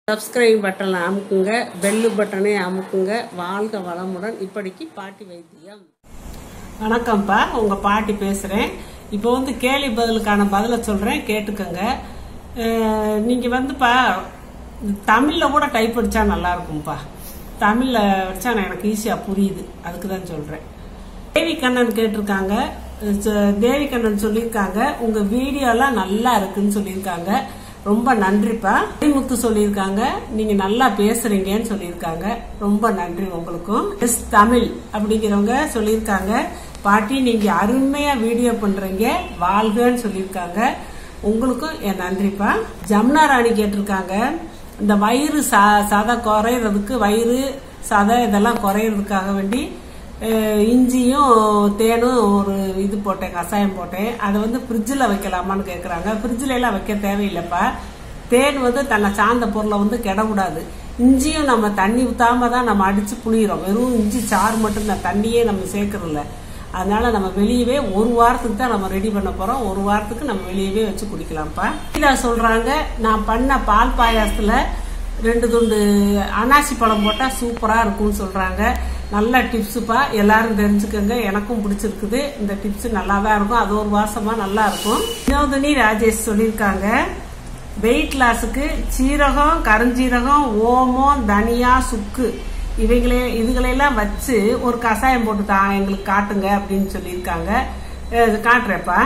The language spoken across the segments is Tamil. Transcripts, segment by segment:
சப்ஸ்கிரைப் பட்டனை அமுக்குங்க, பெல்லு பட்டனை அமுக்குங்க. வாழ்க வளமுடன். இப்படிக்கு பாட்டி வைத்தியம். வணக்கம்ப்பா, உங்கள் பாட்டி பேசுகிறேன். இப்போ கேள்வி பதிலுக்கான பதிலை சொல்கிறேன், கேட்டுக்கோங்க. நீங்கள் வந்துப்பா தமிழில் கூட டைப் அடித்தா நல்லாயிருக்கும்ப்பா. தமிழில் அடித்தா எனக்கு ஈஸியாக புரியுது, அதுக்கு தான் சொல்கிறேன். தேவிகண்ணன் கேட்டிருக்காங்க. தேவிகண்ணன் சொல்லியிருக்காங்க, உங்கள் வீடியோலாம் நல்லா இருக்குன்னு சொல்லியிருக்காங்க. ரொம்ப நன்றிப்பா. முத்து சொல்லியிருக்காங்க, நீங்க நல்லா பேசுறீங்கன்னு சொல்லியிருக்காங்க. ரொம்ப நன்றி உங்களுக்கும். எஸ் தமிழ் அப்படிங்கிறவங்க சொல்லியிருக்காங்க, பாட்டி நீங்க அருமையா வீடியோ பண்றீங்க, வாழ்கன்னு சொல்லியிருக்காங்க. உங்களுக்கும் என் நன்றிப்பா. ஜமுனா ராணி கேட்டிருக்காங்க, இந்த வயிறு சதை குறையிறதுக்கு, வயிறு சதை இதெல்லாம் குறையிறதுக்காக வேண்டி இஞ்சியும் தேனும் ஒரு இது போட்டேன், கஷாயம் போட்டேன். அதை ஃப்ரிட்ஜில் வைக்கலாமான்னு கேட்குறாங்க. ஃப்ரிட்ஜில் எல்லாம் வைக்க தேவையில்லைப்பா. தேன் தன்னை சார்ந்த பொருளை கெடக்கூடாது. இஞ்சியும் நம்ம தண்ணி ஊற்றாம தான் நம்ம அடிச்சு புளிகிறோம். வெறும் இஞ்சி சாறு மட்டும் தான், தண்ணியே நம்ம சேர்க்கறதில்ல. அதனால நம்ம வெளியவே ஒரு வாரத்துக்கு தான் நம்ம ரெடி பண்ண போறோம். ஒரு வாரத்துக்கு நம்ம வெளியவே வச்சு குடிக்கலாம்ப்பா. இதான் சொல்றாங்க, நான் பண்ண பால் பாயாசத்துல 2 துண்டு அனாசி பழம் போட்டா சூப்பரா இருக்கும்னு சொல்றாங்க. நல்ல டிப்ஸுப்பா, எல்லாரும் தெரிஞ்சுக்கோங்க. எனக்கும் பிடிச்சிருக்குது இந்த டிப்ஸ், நல்லா தான் இருக்கும். அது ஒரு வாசமா நல்லா இருக்கும். வினோதினி ராஜேஷ் சொல்லியிருக்காங்க, வெயிட் லாஸுக்கு சீரகம், கருஞ்சீரகம், ஓமம், தனியா, சுக்கு இதுகளெல்லாம் வச்சு ஒரு கஷாயம் போட்டு தான் எங்களுக்கு காட்டுங்க அப்படின்னு சொல்லியிருக்காங்க. காட்டுறேப்பா.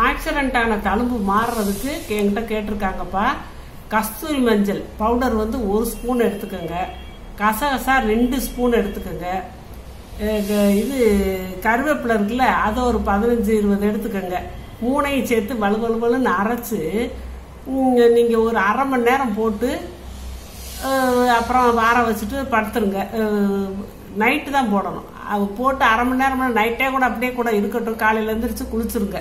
ஆக்சிடென்டான தழும்பு மாறுறதுக்கு என்கிட்ட கேட்டிருக்காங்கப்பா. கஸ்தூரி மஞ்சள் பவுடர் 1 ஸ்பூன் எடுத்துக்கோங்க. கசகசா 2 ஸ்பூன் எடுத்துக்கோங்க. இது கருவேப்பிலை இருக்குல்ல, அதை ஒரு 15-20 எடுத்துக்கோங்க. 3ஐயும் சேர்த்து வலுவலுன்னு அரைச்சு நீங்கள் ஒரு அரை மணி நேரம் போட்டு அப்புறம் வார வச்சுட்டு படுத்துருங்க. நைட்டு தான் போடணும். அது போட்டு அரை மணி நேரம் நைட்டே கூட அப்படியே கூட இருக்கட்டும். காலையில் எழுந்திரிச்சு குளிச்சுருங்க.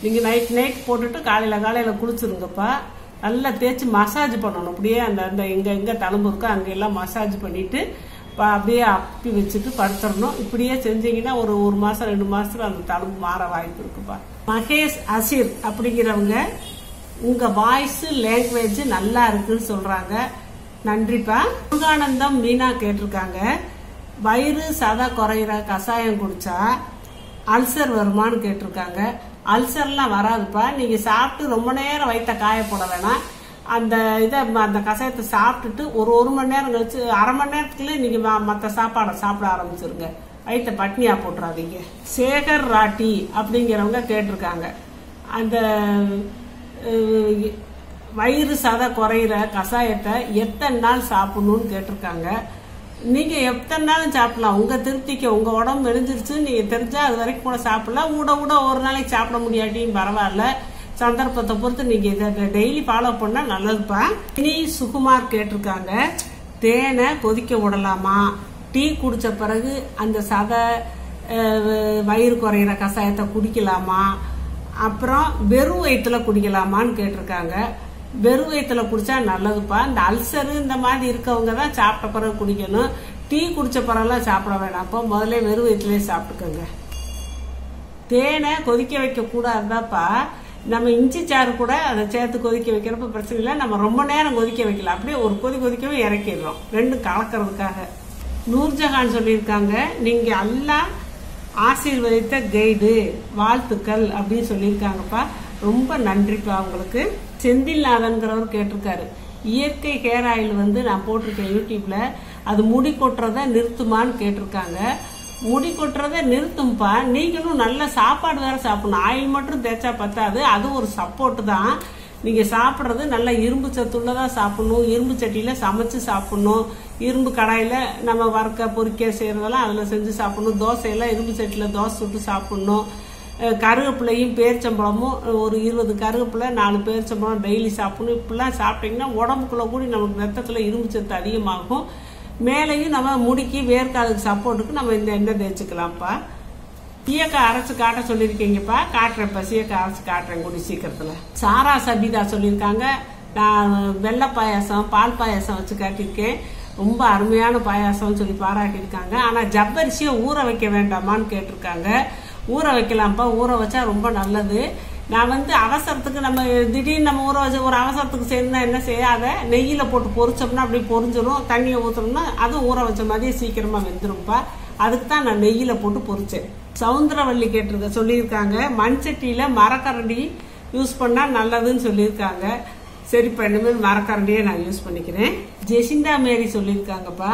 நீங்கள் நைட் போட்டுட்டு காலையில் குளிச்சுருங்கப்பா. நல்லா தேய்ச்சி மசாஜ் பண்ணணும். அப்படியே அந்த எங்கே தழும்பு இருக்கோ அங்கெல்லாம் மசாஜ் பண்ணிட்டு அப்படியே அப்பி வச்சுட்டு படுத்துடணும். இப்படியே செஞ்சீங்கன்னா ஒரு மாதம் 2 மாதத்துல அந்த தழும்பு மாற வாய்ப்பு இருக்குப்பா. மகேஷ் அசீர் அப்படிங்கிறவங்க, உங்க வாய்ஸ் லாங்குவேஜ் நல்லா இருக்குன்னு சொல்றாங்க. நன்றிப்பா. முருகானந்தம் மீனா கேட்டிருக்காங்க, வயிறு சதை குறையிற கஷாயம் குடிச்சா அல்சர் வருமானு கேட்டிருக்காங்க. அல்சர்லாம் வராதுப்பா. நீங்க சாப்பிட்டு ரொம்ப நேரம் வயிற்ற காய போட வேணாம். அந்த கஷாயத்தை சாப்பிட்டுட்டு ஒரு மணி நேரம் கழிச்சு, அரை மணி நேரத்துக்குள்ள நீங்க மற்ற சாப்பாடை சாப்பிட ஆரம்பிச்சிருங்க. வயிற்ற பட்னியா போட்டுறாதீங்க. சேகர் ராட்டி அப்படிங்கிறவங்க கேட்டிருக்காங்க, அந்த வயிறு சதை குறையிற கஷாயத்தை எத்தனை நாள் சாப்பிடணும்னு கேட்டிருக்காங்க. நீங்க எத்தனை நாளும் சாப்பிடலாம், உங்க திருப்திக்கு. உங்க உடம்பு மெலிஞ்சிருச்சு நீங்க தெரிஞ்சா அது வரைக்கும் கூட சாப்பிடலாம். கூட ஒரு நாளைக்கு சாப்பிட முடியாட்டியும் பரவாயில்ல, சந்தர்ப்பத்தை பொறுத்து நீங்க இதை டெய்லி ஃபாலோ பண்ணா நல்லதுப்பா. இனி சுகுமார் கேட்டிருக்காங்க, தேனை கொதிக்க விடலாமா, டீ குடிச்ச பிறகு அந்த சதை வயிறு குறையிற கஷாயத்தை குடிக்கலாமா, அப்புறம் வெறும் வயிற்றுல குடிக்கலாமான்னு கேட்டிருக்காங்க. வெறும் வயிற்றுல குடிச்சா நல்லதுப்பா. இந்த அல்சரு இந்த மாதிரி இருக்கவங்க தான் சாப்பிட்ட பிறகு குடிக்கணும். டீ குடிச்ச பிறகுலாம் சாப்பிட வேணாம். அப்போ முதல்ல வெறும் வயிற்றுலேயே சாப்பிட்டுக்கோங்க. தேனை கொதிக்க வைக்க கூடாதுதாப்பா. நம்ம இஞ்சி சாறு கூட அதை சேர்த்து கொதிக்க வைக்கிறப்ப பிரச்சனை இல்லை. நம்ம ரொம்ப நேரம் கொதிக்க வைக்கலாம். அப்படியே ஒரு கொதிக்கவே இறக்கிடுறோம், 2 கலக்கிறதுக்காக. நூர்ஜஹான் சொல்லியிருக்காங்க, நீங்க எல்லாம் ஆசீர்வதித்த கைடு, வாழ்த்துக்கள் அப்படின்னு சொல்லியிருக்காங்கப்பா. ரொம்ப நன்றிப்பா உங்களுக்கு. செந்தில்நாதன்கிறவர் கேட்டிருக்காரு, இயற்கை ஹேர் ஆயில் நான் போட்டிருக்கேன் யூடியூப்ல, அது முடி கொட்டுறத நிறுத்துமான்னு கேட்டிருக்காங்க. முடி கொட்டுறத நிறுத்தும்பா. நீங்களும் நல்ல சாப்பாடு வேற சாப்பிடணும். ஆயில் மட்டும் தேய்ச்சா பத்தாது, அது ஒரு சப்போர்ட் தான். நீங்க சாப்பிட்றது நல்ல இரும்பு சத்துள்ளதா சாப்பிடணும். இரும்பு சட்டியில சமைச்சு சாப்பிடணும். இரும்பு கடாயில நம்ம வறுக்க பொரிக்க செய்யறதெல்லாம் அதுல செஞ்சு சாப்பிடணும். தோசையெல்லாம் இரும்பு சட்டியில தோசை சுட்டு சாப்பிடணும். கருவேப்பிலையும் பேரிச்சம்பழமும் ஒரு 20 கருவேப்பிலை 4 பேரிச்சம்பழம் டெய்லி சாப்பிடணும். இப்படிலாம் சாப்பிட்டீங்கன்னா உடம்புக்குள்ள கூட நமக்கு ரத்தத்துல இரும்பு சத்து அதிகமாகும். மேலையும் நம்ம முடிக்கு வேர்க்காலுக்கு சப்போர்ட்டுக்கு நம்ம இந்த எண்ணெய் தேய்ச்சிக்கலாம்ப்பா. சீயக்காய் அரைச்சு காட்ட சொல்லியிருக்கீங்கப்பா, காட்டுறேன்ப்பா. சீயக்காய் அரைச்சு காட்டுறேன் கூடி சீக்கிரத்துல. சாரா சபிதா சொல்லியிருக்காங்க, நான் வெள்ளை பாயாசம் பால் பாயாசம் வச்சு காட்டியிருக்கேன், ரொம்ப அருமையான பாயாசம்னு சொல்லி பாராட்டியிருக்காங்க. ஆனா ஜவ்வரிசியை ஊற வைக்க வேண்டாமான்னு கேட்டிருக்காங்க. ஊற வைக்கலாம்ப்பா. ஊற வச்சா ரொம்ப நல்லது. நான் வந்து அவசரத்துக்கு நம்ம திடீர்னு நம்ம ஊற வச்சு ஒரு அவசரத்துக்கு செய்யணும்னா என்ன செய்ய, அதை நெய்யில் போட்டு பொரிச்சோம்னா அப்படி பொரிஞ்சிடும். தண்ணியை ஊற்றணும்னா அதுவும் ஊற வச்ச மாதிரியே சீக்கிரமாக வெந்துரும்ப்பா. அதுக்கு தான் நான் நெய்யில் போட்டு பொரிச்சேன். சவுந்தரவள்ளி சொல்லியிருக்காங்க, மண் சட்டியில் மரக்கரண்டி யூஸ் பண்ணால் நல்லதுன்னு சொல்லியிருக்காங்க. சரிப்பா, இனிமேல் மரக்கரண்டியே நான் யூஸ் பண்ணிக்கிறேன். ஜெசிண்டா மேரி சொல்லியிருக்காங்கப்பா,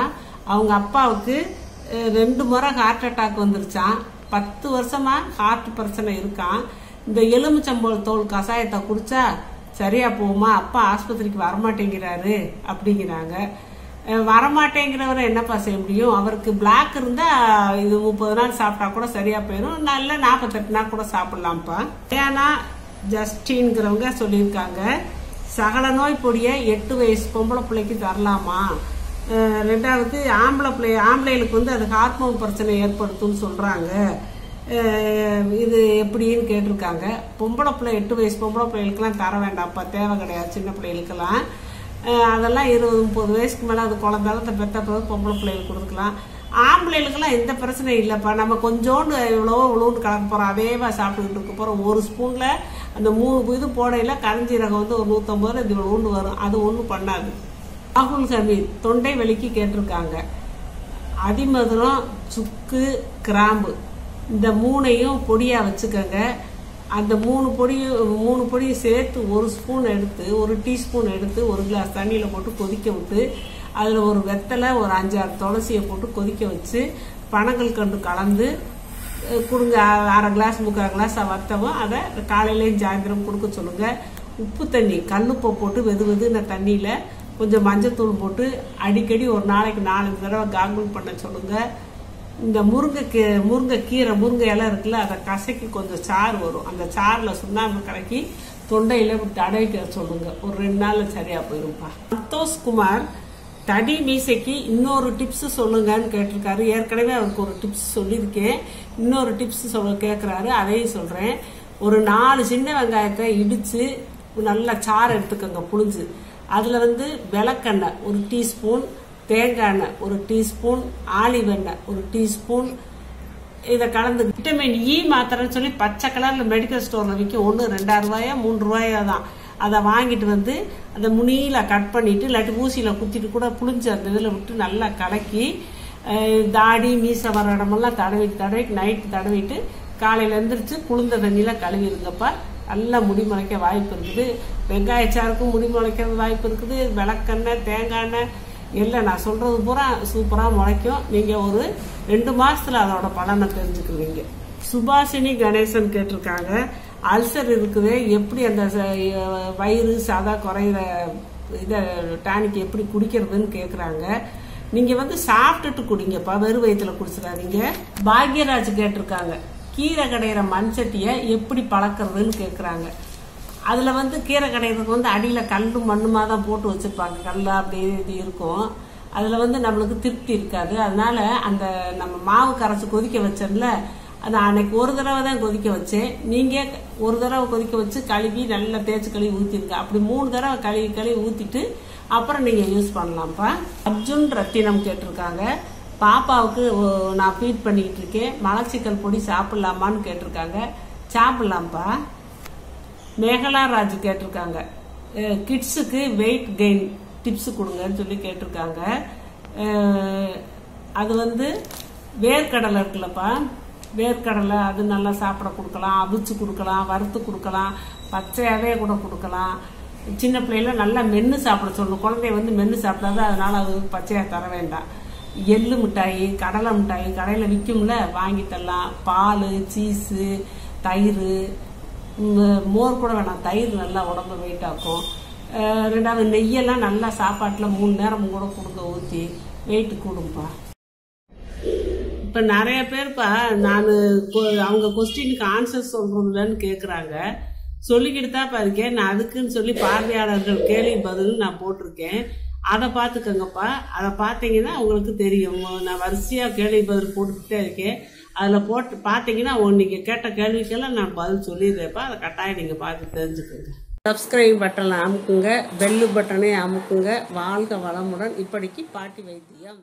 அவங்க அப்பாவுக்கு 2 முறை ஹார்ட் அட்டாக் வந்துருச்சான். 10 வருஷமா ஹார்ட் பிரச்சனை இருக்கான். இந்த எலுமிச்சம்பழ தோல் கஷாயத்தை குடிச்சா சரியா போகுமா, அப்பா ஆஸ்பத்திரிக்கு வரமாட்டேங்கிறாரு அப்படிங்கிறாங்க. வரமாட்டேங்கிறவரை என்னப்பா செய்ய முடியும், அவருக்கு பிளாக் இருந்தா இது 30 நாள் சாப்பிட்டா கூட சரியா போயிடும், நல்ல 48 நாள் கூட சாப்பிடலாம்ப்பா. ஏன்னா ஜஸ்டின்ங்கிறவங்க சொல்லியிருக்காங்க, சகல நோய் பொடியை 8 வயசு பொம்பளை பிள்ளைக்கு தரலாமா. 2வது ஆம்பளைகளுக்கு வந்து அது ஹார்மோன் பிரச்சனை ஏற்படுத்தும்னு சொல்றாங்க. இது எப்படின்னு கேட்டிருக்காங்க. பொம்பளை பிள்ளை 8 வயசு பொம்பளை பிள்ளைகளுக்கெல்லாம் தர வேண்டாம்ப்பா, தேவை கிடையாது. சின்ன பிள்ளைகளுக்கெல்லாம் அதெல்லாம் 20-30 வயசுக்கு மேலே அது குழந்தைல பெற்ற பிறகு பொம்பளை பிள்ளைகளுக்கு கொடுக்கலாம். ஆம்பளைகளுக்கெல்லாம் எந்த பிரச்சனையும் இல்லைப்பா. நம்ம கொஞ்சோண்டு இவ்வளோண்டு கலக்க போகிறோம், அதேவா சாப்பிட்டுக்கிட்டு இருக்க போகிறோம். ஒரு ஸ்பூனில் அந்த 3 இது போடையில் கரிஞ்சீரகம் வந்து ஒரு 150 இது இவ்வளோண்டு வரும், அது ஒன்றும் பண்ணாது. ராகுல் ஹமீத் தொண்டை வலிக்கு கேட்டிருக்காங்க. அதிமதுரம், சுக்கு, கிராம்பு இந்த 3ஐயும் பொடியாக வச்சுக்கோங்க. அந்த 3 பொடியும் சேர்த்து 1 ஸ்பூன் எடுத்து 1 டீஸ்பூன் எடுத்து 1 கிளாஸ் தண்ணியில் போட்டு கொதிக்க விட்டு அதில் ஒரு வெத்தலை ஒரு 5-6 துளசியை போட்டு கொதிக்க வச்சு பனங்கள் கண்டு கலந்து கொடுங்க. 1/2 கிளாஸ் 3/4 கிளாஸ் வத்தவும் அதை காலையிலையும் சாயந்தரம் கொடுக்க சொல்லுங்க. உப்பு தண்ணி கல்லுப்பை போட்டு வெதுவெதுன தண்ணியில் கொஞ்சம் மஞ்சத்தூள் போட்டு அடிக்கடி ஒரு நாளைக்கு 4 தடவை கார்கிள் பண்ண சொல்லுங்க. இந்த முருங்கை இலை இருக்குல்ல, அதை கசக்கி கொஞ்சம் சாறு வரும், அந்த சாறில் சுண்ணாம்பு கலக்கி தொண்டையில் தடவிக்க சொல்லுங்க. ஒரு 2 நாளில் சரியா போயிருப்பா. சந்தோஷ் குமார் தடி மீசைக்கு இன்னொரு டிப்ஸ் சொல்லுங்கன்னு கேட்டிருக்காரு. ஏற்கனவே அவருக்கு ஒரு டிப்ஸ் சொல்லியிருக்கேன், இன்னொரு டிப்ஸ் கேட்குறாரு, அதையும் சொல்கிறேன். ஒரு 4 சின்ன வெங்காயத்தை இடித்து நல்லா சாறு எடுத்துக்கோங்க புளிஞ்சு. அதில் வந்து விளக்கெண்ணெய் 1 டீஸ்பூன், தேங்காய் எண்ணெய் 1 டீஸ்பூன், ஆலிவ் எண்ணெய் 1 டீஸ்பூன் இதை கலந்து விட்டமின் இ மாத்திரைன்னு சொல்லி பச்சை கலரில் மெடிக்கல் ஸ்டோரில் விற்கும். 1 2 ரூபாயா 3 ரூபாயா தான். அதை வாங்கிட்டு வந்து அதை முனியில் கட் பண்ணிவிட்டு இல்லாட்டி ஊசியில் குத்திட்டு கூட புளிஞ்சு அந்த இதில் விட்டு நல்லா கலக்கி தாடி மீசை வர இடமெல்லாம் தடவிட்டு நைட்டு தடவிட்டு காலையில் எழுந்திரிச்சு குளிர்ந்த தண்ணியில் கழுவிடுங்கப்பா. நல்லா முடி முளைக்க வாய்ப்பு இருக்குது. வெங்காயச்சாருக்கும் முடி முளைக்கிறது வாய்ப்பு இருக்குது. விளக்கெண்ணெய், தேங்காய் எண்ணெய் எல்லாம் நான் சொல்றது பூரா சூப்பராக முளைக்கும். நீங்கள் ஒரு 2 மாசத்துல அதோட பலனை தெரிஞ்சுக்குவீங்க. சுபாஷினி கணேசன் கேட்டிருக்காங்க, அல்சர் இருக்குது, எப்படி அந்த வயிறு சாதா குறையிற இதை டானிக் எப்படி குடிக்கிறதுன்னு கேட்குறாங்க. நீங்கள் வந்து சாப்பிட்டுட்டு குடிங்கப்பா, வெறும் வயிற்றுல குடிச்சிடாதீங்க. பாக்யராஜ் கேட்டிருக்காங்க, கீரை கடையிற மண் சட்டியை எப்படி பழக்கிறதுன்னு கேட்குறாங்க. அதில் வந்து கீரை கடையிறதுக்கு வந்து அடியில் கல்லும் மண்ணுமா தான் போட்டு வச்சுருப்பாங்க, கல்லா அப்படியே இது இருக்கும். அதில் வந்து நம்மளுக்கு திருப்தி இருக்காது. அதனால அந்த நம்ம மாவு கரைச்சி கொதிக்க வச்சோம்ல, அது அன்னைக்கு ஒரு தடவை தான் கொதிக்க வச்சேன். நீங்கள் ஒரு தடவை கொதிக்க வச்சு கழுவி நல்லா தேய்ச்சி கழுவி ஊற்றிருங்க. அப்படி 3 தடவை கழுவி ஊற்றிட்டு அப்புறம் நீங்கள் யூஸ் பண்ணலாம்ப்பா. அர்ஜுன் ரத்தினம் கேட்டிருக்காங்க, பாப்பாவுக்கு நான் ஃபீட் பண்ணிக்கிட்டு இருக்கேன், மலச்சிக்கல் பொடி சாப்பிட்லாமான்னு கேட்டிருக்காங்க. சாப்பிட்லாம்ப்பா. மேகலா ராஜ் கேட்டிருக்காங்க, கிட்ஸுக்கு வெயிட் கெயின் டிப்ஸ் கொடுங்கன்னு சொல்லி கேட்டிருக்காங்க. அது வந்து வேர்க்கடலை இருக்குல்லப்பா, வேர்க்கடலை அது நல்லா சாப்பிட கொடுக்கலாம், அவிச்சு கொடுக்கலாம், வறுத்து கொடுக்கலாம், பச்சையாகவே கூட கொடுக்கலாம். சின்ன பிள்ளைல நல்லா மென்று சாப்பிட சொல்லணும். குழந்தைய வந்து மென்று சாப்பிடாது, அதனால அது பச்சையாக தர வேண்டாம். எள்ளு மிட்டாய், கடலை மிட்டாய் கடையில் விற்கும்ல, வாங்கி தரலாம். பால், சீஸு, தயிர், மோர் கூட வேணாம், தயிர் நல்லா உடம்பு வெயிட் ஆக்கும். 2வது நெய்யெல்லாம் நல்லா சாப்பாட்டில் 3 நேரம் கூட கொடுங்க, ஊற்றி வெயிட் கூடும்பா. இப்போ நிறைய பேர்ப்பா நான் அவங்க கொஸ்டினுக்கு ஆன்சர் சொல்றதுலன்னு கேட்குறாங்க. சொல்லிக்கிட்டு தான் இருக்கேன். நான் அதுக்குன்னு சொல்லி பார்வையாளர்கள் கேள்வி பதில் நான் போட்டிருக்கேன். அதை பார்த்துக்கோங்கப்பா. அதை பார்த்தீங்கன்னா உங்களுக்கு தெரியும். நான் வரிசையாக கேள்வி பதில் போட்டுக்கிட்டே இருக்கேன். அதில் போட்டு பார்த்தீங்கன்னா நீங்கள் கேட்ட கேள்விக்கெல்லாம் நான் பதில் சொல்லிடுறேன்ப்பா. அதை கட்டாயம் நீங்கள் பார்த்து தெரிஞ்சுக்கோங்க. சப்ஸ்கிரைப் பட்டனை அமுக்குங்க, பெல்லு பட்டனை அமுக்குங்க. வாழ்க வளமுடன். இப்படிக்கு பாட்டி வைத்தியம்.